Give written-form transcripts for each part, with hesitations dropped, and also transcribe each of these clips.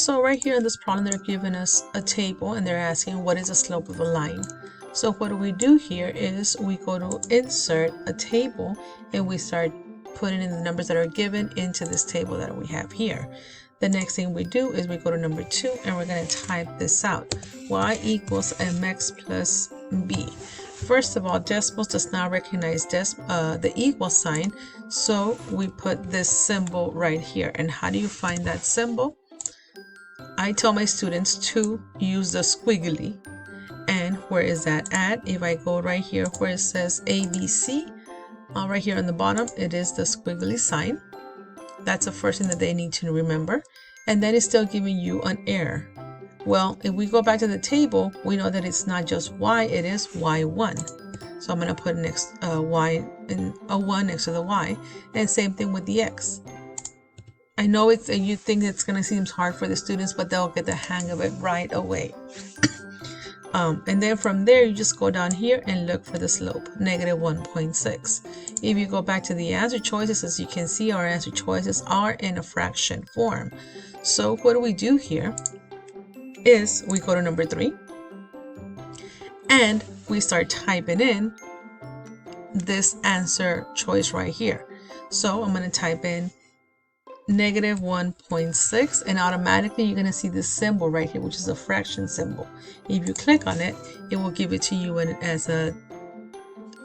So right here in this problem, they're giving us a table and they're asking what is the slope of a line. So what we do here is we go to insert a table and we start putting in the numbers that are given into this table that we have here. The next thing we do is we go to number 2 and we're going to type this out. Y equals mx plus b. First of all, decimals does not recognize the equal sign, so we put this symbol right here. And how do you find that symbol? I tell my students to use the squiggly. And where is that at? If I go right here where it says ABC, right here on the bottom, it is the squiggly sign. That's the first thing that they need to remember. And then it's still giving you an error. Well, if we go back to the table, we know that it's not just y, it is y1. So I'm going to put next y in a 1 next to the y. And same thing with the x. I know you think it's going to seem hard for the students, but they'll get the hang of it right away. And then from there, you just go down here and look for the slope, negative 1.6. If you go back to the answer choices, as you can see, our answer choices are in a fraction form. So what do we do here is we go to number 3 and we start typing in this answer choice right here. So I'm going to type in negative 1.6 and automatically you're going to see this symbol right here, which is a fraction symbol. If you click on it, it will give it to you as a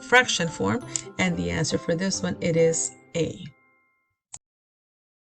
fraction form, and the answer for this one, it is A.